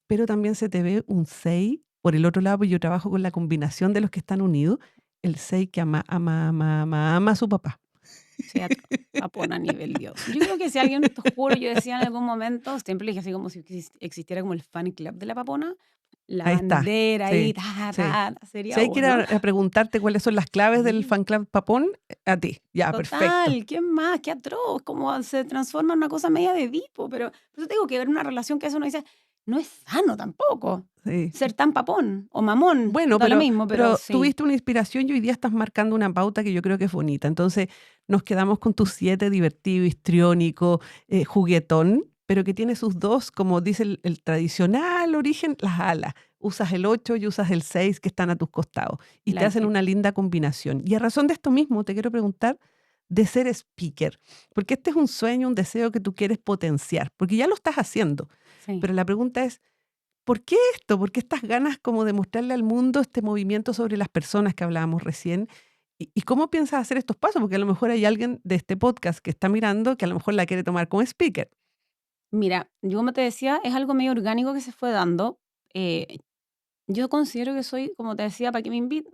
pero también se te ve un 6 por el otro lado, pues yo trabajo con la combinación de los que están unidos, el 6 que ama, ama, ama, ama, ama a su papá. Sí, atroz. Papona a nivel Dios. Yo creo que si alguien, te juro, yo decía en algún momento, siempre le dije así como si existiera como el fan club de la papona, la Ahí está. bandera ahí, Sí, ta, sí. ta, Si sería hay que vos, ir ¿no? a preguntarte cuáles son las claves del Sí, fan club Papón, a ti. Ya, perfecto. total, ¿qué más? Qué atroz, cómo se transforma en una cosa media de Edipo, pero por eso te digo que ver una relación que eso uno dice, no es sano tampoco, Sí. ser tan papón o mamón, Bueno, da lo mismo, pero pero sí, tuviste una inspiración y hoy día estás marcando una pauta que yo creo que es bonita. Entonces, nos quedamos con tu 7 divertido, histriónico, juguetón, pero que tiene sus dos, como dice el tradicional origen, las alas. Usas el 8 y usas el 6 que están a tus costados y te hacen classic, una linda combinación. Y a razón de esto mismo, te quiero preguntar de ser speaker, porque este es un sueño, un deseo que tú quieres potenciar, porque ya lo estás haciendo. sí. Pero la pregunta es, ¿por qué esto? ¿Por qué estas ganas como de mostrarle al mundo este movimiento sobre las personas que hablábamos recién? ¿Y cómo piensas hacer estos pasos? Porque a lo mejor hay alguien de este podcast que está mirando que a lo mejor la quiere tomar como speaker. Mira, yo como te decía, es algo medio orgánico que se fue dando. eh, yo considero que soy, como te decía, para que me inviten,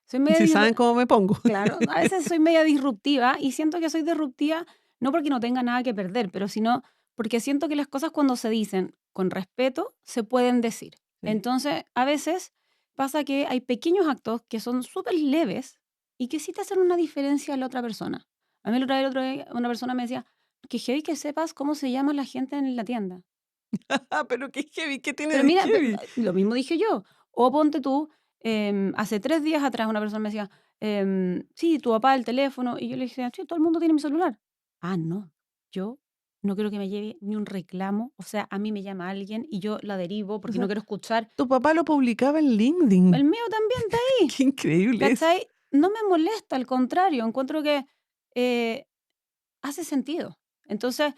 soy media Si saben cómo me pongo. claro, a veces soy media disruptiva y siento que soy disruptiva no porque no tenga nada que perder, pero sino porque siento que las cosas cuando se dicen con respeto se pueden decir. Sí. Entonces, a veces pasa que hay pequeños actos que son súper leves y que sí te hacen una diferencia a la otra persona. A mí el otro día una persona me decía, que heavy que sepas cómo se llama la gente en la tienda. Pero qué heavy, ¿qué tiene Pero de mira, heavy? lo mismo dije yo. O ponte tú, hace 3 días atrás una persona me decía, sí, tu papá, el teléfono. Y yo le dije, sí, todo el mundo tiene mi celular. Ah, no, yo no quiero que me lleve ni un reclamo. O sea, a mí me llama alguien y yo la derivo O porque no sea, quiero escuchar. tu papá lo publicaba en LinkedIn. El mío también está ahí, Qué increíble es. ¿cachai? No me molesta, al contrario, encuentro que eh, hace sentido. Entonces,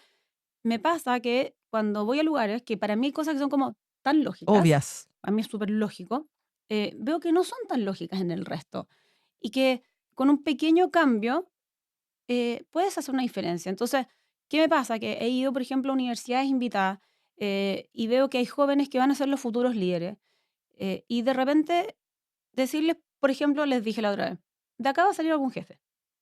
me pasa que cuando voy a lugares que para mí hay cosas que son como tan lógicas, Obvias. a mí es súper lógico, veo que no son tan lógicas en el resto y que con un pequeño cambio puedes hacer una diferencia. Entonces, ¿qué me pasa? Que he ido, por ejemplo, a universidades invitadas y veo que hay jóvenes que van a ser los futuros líderes y de repente decirles, por ejemplo, les dije la otra vez, de acá va a salir algún jefe,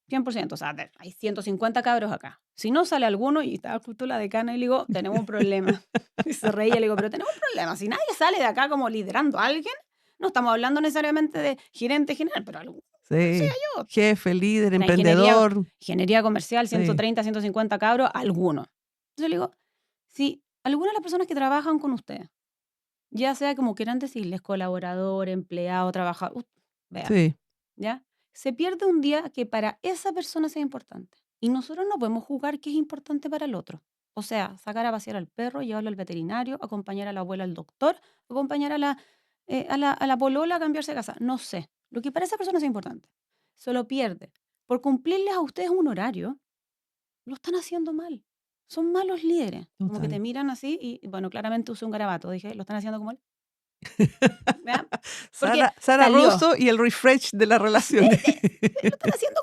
100%, o sea, hay 150 cabros acá. Si no sale alguno, y estaba justo la decana y le digo, tenemos un problema. Y se reía, le digo, pero tenemos un problema. Si nadie sale de acá como liderando a alguien, no estamos hablando necesariamente de gerente general, pero algo, sea Sí. yo. Jefe, líder, La emprendedor. ingeniería comercial, Sí. 130, 150 cabros, alguno. Entonces le digo, si alguna de las personas que trabajan con ustedes, ya sea como quieran decirles, colaborador, empleado, trabajador, vea, Sí. ¿ya? Se pierde un día que para esa persona sea importante. Y nosotros no podemos jugar que es importante para el otro. O sea, sacar a pasear al perro, llevarlo al veterinario, acompañar a la abuela al doctor, acompañar a la polola a cambiarse de casa. No sé. Lo que para esa persona es importante. Se lo pierde. Por cumplirles a ustedes un horario, lo están haciendo mal. Son malos líderes. Como que te Total. miran así y, bueno, claramente usé un garabato. Dije, lo están haciendo como él. ¿Ya? Porque Sara salió. Rosso y el refresh de las relaciones. Lo están haciendo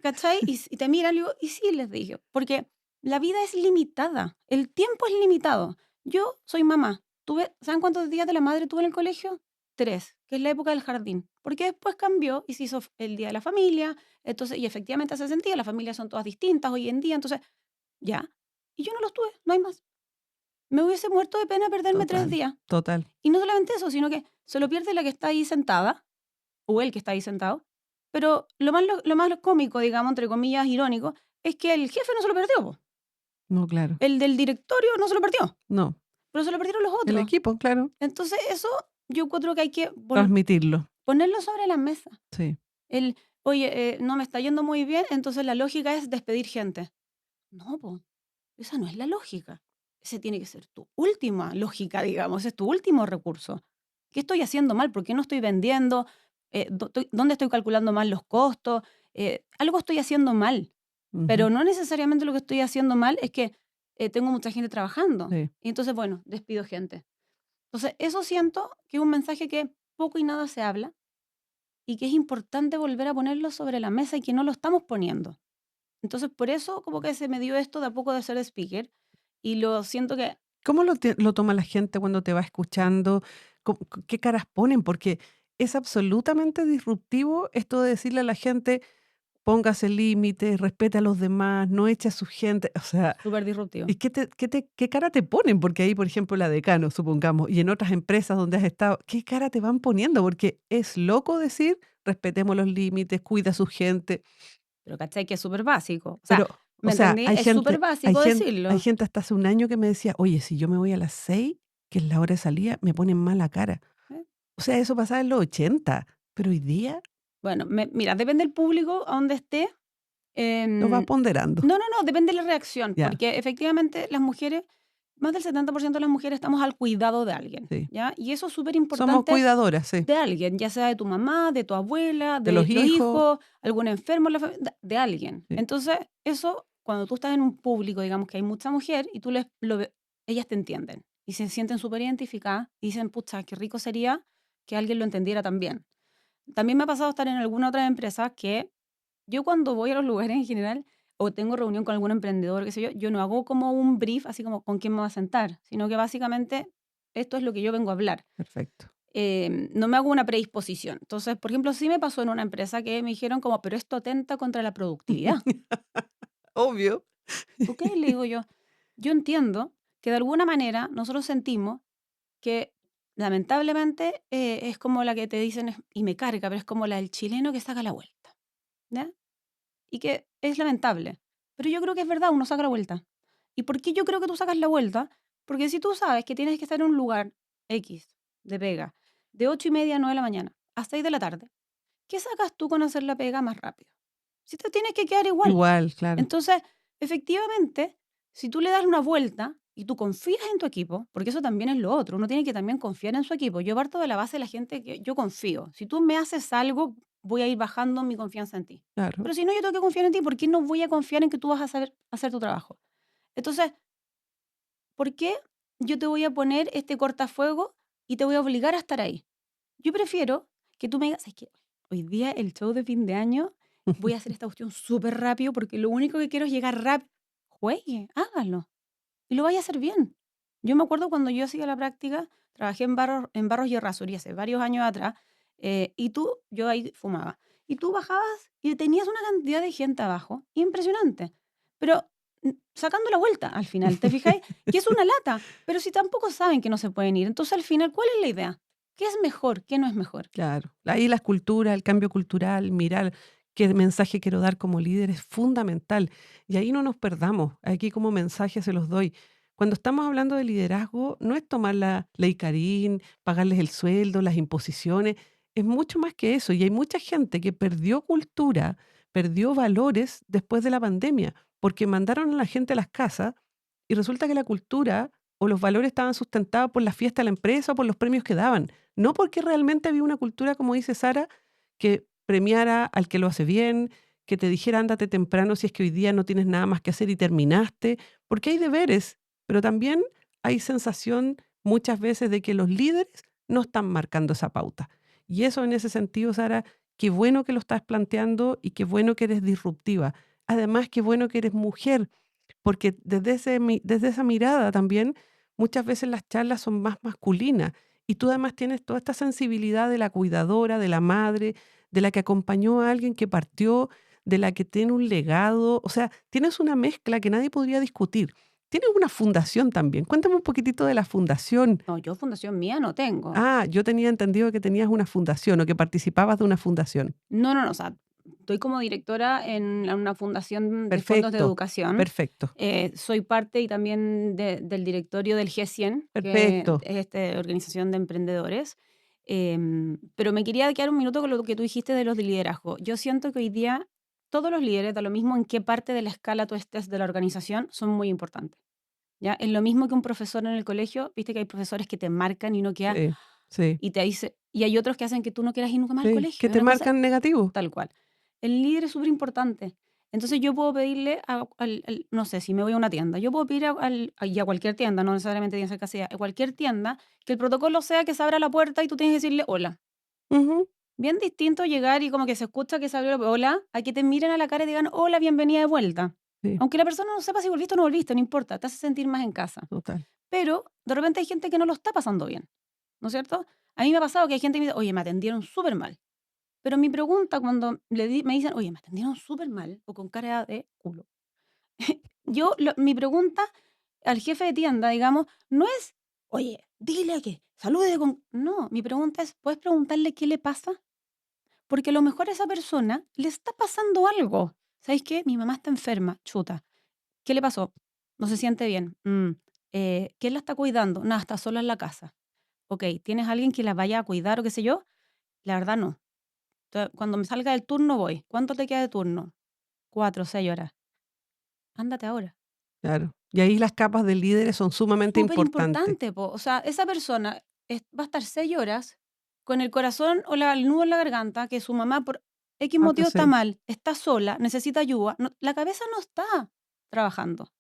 ¿cachai? Y te miran, le digo, y sí, les dije, porque la vida es limitada, el tiempo es limitado. Yo soy mamá. ¿Saben cuántos días de la madre tuve en el colegio? 3, que es la época del jardín. Porque después cambió y se hizo el día de la familia, entonces, y efectivamente hace sentido, las familias son todas distintas hoy en día, entonces, ya. Y yo no los tuve, no hay más. Me hubiese muerto de pena perderme 3 Total, días. total. Y no solamente eso, sino que se lo pierde la que está ahí sentada, o el que está ahí sentado. Pero lo más cómico, digamos, entre comillas, irónico, es que el jefe no se lo perdió, po. No, claro. El del directorio no se lo perdió, No. pero se lo perdieron los El otros. equipo, claro. Entonces, eso yo encuentro que hay que Transmitirlo. ponerlo sobre la mesa. Sí. El, oye, no me está yendo muy bien, entonces la lógica es despedir gente. No, po, esa no es la lógica. Ese tiene que ser tu última lógica, digamos, es tu último recurso. ¿Qué estoy haciendo mal? ¿Por qué no estoy vendiendo? ¿Dónde estoy calculando mal los costos? Algo estoy haciendo mal, Ujú. pero no necesariamente lo que estoy haciendo mal es que tengo mucha gente trabajando. Sí. Y entonces, bueno, despido gente. Entonces, eso siento que es un mensaje que poco y nada se habla y que es importante volver a ponerlo sobre la mesa y que no lo estamos poniendo. Entonces, por eso como que se me dio esto de a poco de ser speaker y lo siento que ¿Cómo lo toma la gente cuando te va escuchando? ¿Qué caras ponen? Porque es absolutamente disruptivo esto de decirle a la gente, póngase límites, respete a los demás, no eche a su gente, o sea, Súper disruptivo. ¿y qué cara te ponen? Porque ahí, por ejemplo, la Decano, supongamos, y en otras empresas donde has estado, ¿qué cara te van poniendo? Porque es loco decir, respetemos los límites, cuida a su gente, Pero ¿cachai? Que es súper básico. O sea, pero, o ¿me sea, entendí? Es súper básico hay decirlo. gente hasta hace un año que me decía: "Oye, si yo me voy a las 6, que es la hora de salida, me ponen mala cara". ¿Eh? O sea, eso pasaba en los 80, pero hoy día Bueno, mira, depende del público a donde esté. lo va em, ponderando. no, no, no, depende de la reacción, Ya, porque efectivamente las mujeres, más del 70% de las mujeres estamos al cuidado de alguien, sí. ¿ya? Y eso es súper Somos importante cuidadoras, sí, de alguien, ya sea de tu mamá, de tu abuela, de de los los hijos, hijos, algún enfermo en la familia, de alguien. sí. Entonces, eso, cuando tú estás en un público, digamos que hay mucha mujer y tú ellas te entienden y se sienten súper identificadas y dicen, pucha, qué rico sería que alguien lo entendiera también. También me ha pasado estar en alguna otra empresa que yo cuando voy a los lugares en general o tengo reunión con algún emprendedor, qué sé yo no hago como un brief, así como con quién me va a sentar, sino que básicamente esto es lo que yo vengo a hablar. Perfecto. No me hago una predisposición. Entonces, por ejemplo, sí me pasó en una empresa que me dijeron como, pero esto atenta contra la productividad. Obvio. ¿Ok? Le digo yo entiendo que de alguna manera nosotros sentimos que lamentablemente es como la que te dicen, y me carga, pero es como la del chileno que saca la vuelta. ¿Ya? Y que es lamentable. Pero yo creo que es verdad, uno saca la vuelta. ¿Y por qué yo creo que tú sacas la vuelta? Porque si tú sabes que tienes que estar en un lugar X de pega, de 8:30 a 9 de la mañana a 6 de la tarde, ¿qué sacas tú con hacer la pega más rápido? Si te tienes que quedar igual. Igual, claro. Entonces, efectivamente, si tú le das una vuelta y tú confías en tu equipo, porque eso también es lo otro, uno tiene que también confiar en su equipo. Yo parto de la base de la gente que yo confío. Si tú me haces algo, voy a ir bajando mi confianza en ti. Claro. Pero si no, yo tengo que confiar en ti, ¿por qué no voy a confiar en que tú vas a saber hacer tu trabajo? Entonces, ¿por qué yo te voy a poner este cortafuego y te voy a obligar a estar ahí? Yo prefiero que tú me digas, es que hoy día el show de fin de año voy a hacer esta cuestión súper rápido porque lo único que quiero es llegar rápido. Juegue, hágalo y lo vaya a hacer bien. Yo me acuerdo cuando yo hacía la práctica, trabajé en Barros y Errázuriz hace varios años atrás, yo ahí fumaba, y tú bajabas y tenías una cantidad de gente abajo impresionante, pero sacando la vuelta al final, ¿te fijáis? Que es una lata, pero si tampoco saben que no se pueden ir, entonces al final, ¿cuál es la idea? ¿Qué es mejor? ¿Qué no es mejor? Claro. Ahí las culturas, el cambio cultural, mirar qué mensaje quiero dar como líder es fundamental. Y ahí no nos perdamos. Aquí como mensaje se los doy. Cuando estamos hablando de liderazgo, no es tomar la ley Carín, pagarles el sueldo, las imposiciones. Es mucho más que eso. Y hay mucha gente que perdió cultura, perdió valores después de la pandemia, porque mandaron a la gente a las casas y resulta que la cultura o los valores estaban sustentados por la fiesta de la empresa o por los premios que daban. No porque realmente había una cultura, como dice Sara, que premiara al que lo hace bien, que te dijera ándate temprano si es que hoy día no tienes nada más que hacer y terminaste, porque hay deberes, pero también hay sensación muchas veces de que los líderes no están marcando esa pauta. Y eso en ese sentido, Sara, qué bueno que lo estás planteando y qué bueno que eres disruptiva. Además, qué bueno que eres mujer, porque desde esa mirada también muchas veces las charlas son más masculinas y tú además tienes toda esta sensibilidad de la cuidadora, de la madre, de la que acompañó a alguien que partió, de la que tiene un legado, o sea, tienes una mezcla que nadie podría discutir. Tienes una fundación también. Cuéntame un poquitito de la fundación. No, yo fundación mía no tengo. Ah, yo tenía entendido que tenías una fundación o que participabas de una fundación. No, no, no, o sea, estoy como directora en una fundación de fondos de Perfecto, educación. perfecto, Soy parte y también del directorio del G100, que perfecto. es esta organización de emprendedores. Pero me quería quedar un minuto con lo que tú dijiste de los de liderazgo. Yo siento que hoy día todos los líderes, da lo mismo en qué parte de la escala tú estés de la organización, son muy importantes. ¿Ya? Es lo mismo que un profesor en el colegio, viste que hay profesores que te marcan y no queda, Sí, sí, y te dice, y hay otros que hacen que tú no quieras ir nunca más al sí. colegio. ¿Que Es te una cosa marcan negativo? tal cual. El líder es súper importante. Entonces yo puedo pedirle no sé, si me voy a una tienda, yo puedo pedir y a cualquier tienda, no necesariamente tiene que ser casilla, a cualquier tienda, que el protocolo sea que se abra la puerta y tú tienes que decirle hola. Ujú, Bien distinto llegar y como que se escucha que se abrió hola, a que te miren a la cara y digan hola, bienvenida de vuelta. sí, Aunque la persona no sepa si volviste o no volviste, no importa, te hace sentir más en casa. total. Pero de repente hay gente que no lo está pasando bien, ¿no es cierto? A mí me ha pasado que hay gente que me dice, oye, me atendieron súper mal. Pero mi pregunta cuando me dicen: "Oye, me atendieron súper mal", o con cara de culo. Mi pregunta al jefe de tienda, digamos, no es: "Oye, dile que salude con", no, mi pregunta es: "¿Puedes preguntarle qué le pasa?". Porque a lo mejor a esa persona le está pasando algo. ¿Sabes qué? Mi mamá está enferma, chuta. ¿Qué le pasó? No se siente bien. ¿Quién la está cuidando? Nada, está sola en la casa. Ok, ¿tienes alguien que la vaya a cuidar o qué sé yo? La verdad no. Cuando me salga del turno voy. ¿Cuánto te queda de turno? 4 o 6 horas. Ándate ahora. Claro. Y ahí las capas de líderes son sumamente Súper importantes. importante, po. O sea, esa persona va a estar 6 horas con el corazón o el nudo en la garganta, que su mamá por X Ah, motivo está sí, mal, está sola, necesita ayuda. La cabeza no está trabajando.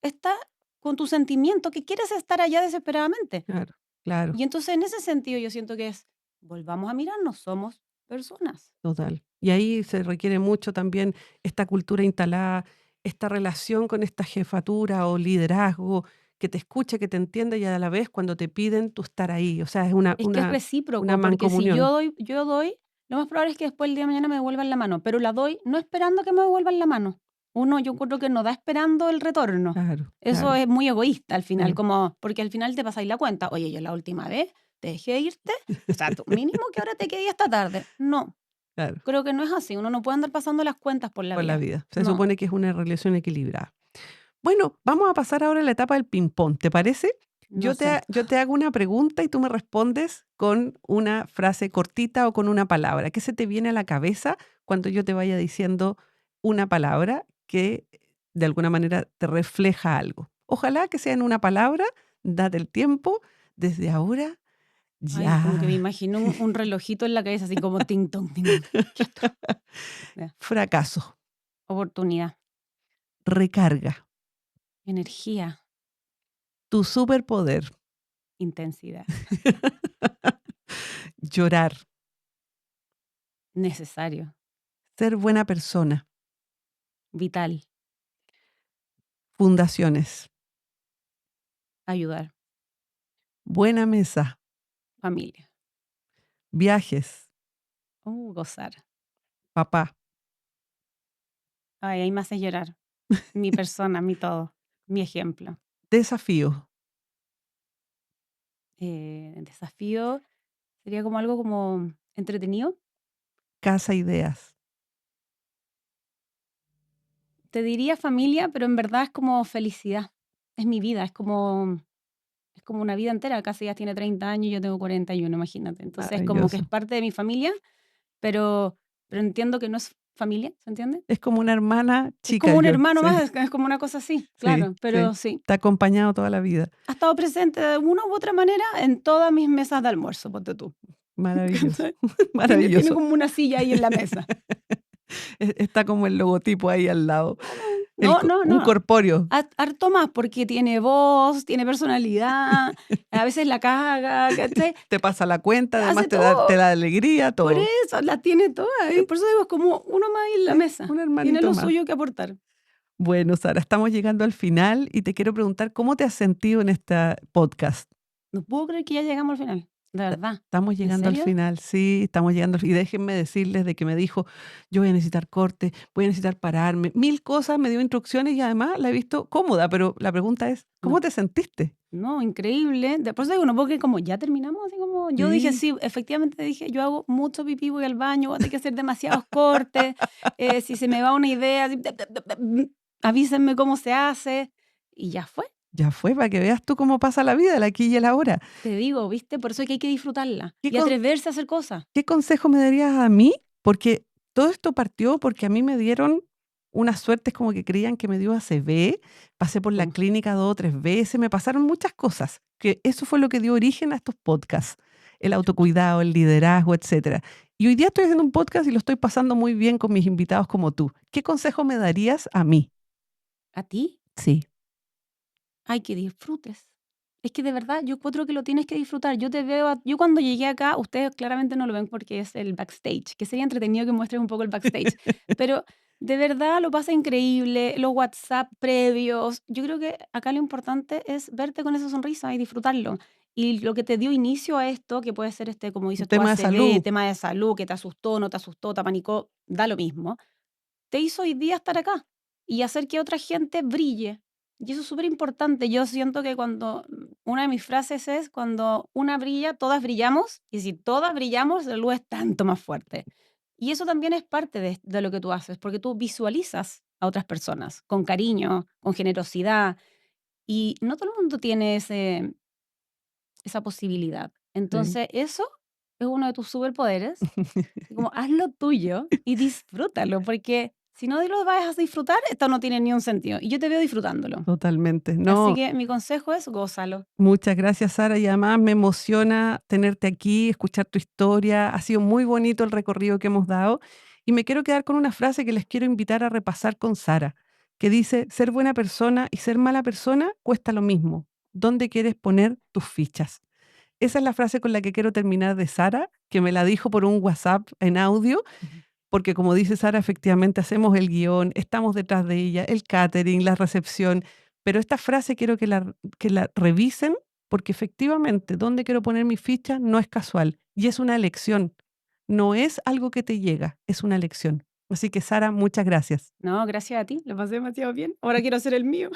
Está con tu sentimiento que quieres estar allá desesperadamente. claro, claro. Y entonces en ese sentido yo siento que volvamos a mirarnos, somos personas. Total. Y ahí se requiere mucho también esta cultura instalada, esta relación con esta jefatura o liderazgo que te escucha, que te entiende y a la vez cuando te piden tú estar ahí. O sea, es Es que es una recíproco, porque si mancomunión. yo doy, lo más probable es que después el día de mañana me devuelvan la mano, pero la doy no esperando que me devuelvan la mano. Yo encuentro que no da esperando el retorno. Claro, Eso claro. es muy egoísta al final, Sí, como, porque al final te pasáis la cuenta. Oye, yo la última vez te dejé irte, o sea, tú mínimo que ahora te quedé esta tarde. No, claro, creo que no es así. Uno no puede andar pasando las cuentas por la por la vida. vida. Se No, supone que es una relación equilibrada. Bueno, vamos a pasar ahora a la etapa del ping-pong, ¿te parece? no sé. Yo te hago una pregunta y tú me respondes con una frase cortita o con una palabra. ¿Qué se te viene a la cabeza cuando yo te vaya diciendo una palabra que de alguna manera te refleja algo? Ojalá que sea en una palabra, date el tiempo, desde ahora Ay, como que me ya. imagino un relojito en la cabeza, así como ting, tong, ting. Quieto. Ya. Fracaso, Oportunidad, recarga, energía, tu superpoder, intensidad, llorar, necesario, ser buena persona, vital, fundaciones, ayudar, buena mesa, familia. viajes, Gozar. papá, Ay, ahí me hace llorar. Mi persona, mi todo, mi ejemplo. desafío, Desafío sería como algo como entretenido. casa ideas. Te diría familia, pero en verdad es como felicidad. Es mi vida, es como una vida entera. Casi ya tiene 30 años y yo tengo 41, imagínate. Entonces, como que es Maravilloso. parte de mi familia, pero, pero entiendo que no es familia, ¿se entiende? Es como una hermana Es chica, como un yo, hermano sí, más, es como una cosa así, sí, claro, sí. pero sí. Te ha acompañado toda la vida. Ha estado presente de una u otra manera en todas mis mesas de almuerzo, ponte tú. Maravilloso, ¿Cachai? Tiene maravilloso. como una silla ahí en la mesa. Está como el logotipo ahí al lado. No, no, Un no. corpóreo. Harto más, porque tiene voz, tiene personalidad, a veces la caga, ¿cachai? Te pasa la cuenta, además Hace te todo. da alegría, Por todo. eso, la tiene toda. Sí, Por eso digo, es como uno más ahí en la sí, mesa. un Tiene hermanito lo más. suyo que aportar. Bueno, Sara, estamos llegando al final y te quiero preguntar cómo te has sentido en este podcast. No puedo creer que ya llegamos al final. De verdad. Estamos ¿En llegando al serio? final, sí, estamos llegando y déjenme decirles de que me dijo, yo voy a necesitar corte, voy a necesitar pararme, 1000 cosas, me dio instrucciones y además la he visto cómoda, pero la pregunta es, ¿cómo No. te sentiste? No, increíble. Por eso digo, no puedo creer como ya terminamos, así como yo dije, Sí, sí, efectivamente dije, yo hago mucho pipí, voy al baño, voy a tener que hacer demasiados cortes, si se me va una idea, así, avísenme cómo se hace, y ya fue. ya fue, para que veas tú cómo pasa la vida, el aquí y el ahora. Te digo, ¿viste? Por eso es que hay que disfrutarla ¿Qué, y atreverse a hacer cosas. qué consejo me darías a mí? Porque todo esto partió porque a mí me dieron unas suertes como que creían que me dio ACV, pasé por la Uf, clínica 2 o 3 veces, me pasaron muchas cosas, que eso fue lo que dio origen a estos podcasts, el autocuidado, el liderazgo, etcétera. Y hoy día estoy haciendo un podcast y lo estoy pasando muy bien con mis invitados como tú. ¿Qué consejo me darías a mí? ¿a ti? Sí, Hay que disfrutes. Es que de verdad, yo encuentro que lo tienes que disfrutar. Yo te veo, yo cuando llegué acá, ustedes claramente no lo ven porque es el backstage, que sería entretenido que muestres un poco el backstage, pero de verdad lo pasa increíble, los WhatsApp previos. Yo creo que acá lo importante es verte con esa sonrisa y disfrutarlo. Y lo que te dio inicio a esto, que puede ser como Un dices tú, tema de ACV, salud. tema de salud, que te asustó, no te asustó, te apanicó, da lo mismo, te hizo hoy día estar acá y hacer que otra gente brille. Y eso es súper importante. Yo siento que cuando, una de mis frases es, cuando una brilla, todas brillamos, y si todas brillamos, la luz es tanto más fuerte. Y eso también es parte de lo que tú haces, porque tú visualizas a otras personas con cariño, con generosidad, y no todo el mundo tiene esa posibilidad. Sí. Entonces, eso es uno de tus superpoderes. Así como haz lo tuyo y disfrútalo, porque si no lo vas a disfrutar, esto no tiene ni un sentido. Y yo te veo disfrutándolo. Totalmente. Así No, que mi consejo es gózalo. muchas gracias, Sara, y además me emociona tenerte aquí, escuchar tu historia. Ha sido muy bonito el recorrido que hemos dado y me quiero quedar con una frase que les quiero invitar a repasar con Sara, que dice, ser buena persona y ser mala persona cuesta lo mismo. ¿Dónde quieres poner tus fichas? Esa es la frase con la que quiero terminar de Sara, que me la dijo por un WhatsApp en audio, Ujú. porque como dice Sara, efectivamente hacemos el guión, estamos detrás de ella, el catering, la recepción, pero esta frase quiero que la revisen porque efectivamente donde quiero poner mi ficha no es casual y es una elección, no es algo que te llega, es una elección. Así que Sara, muchas gracias. No, gracias a ti, lo pasé demasiado bien. Ahora quiero hacer el mío.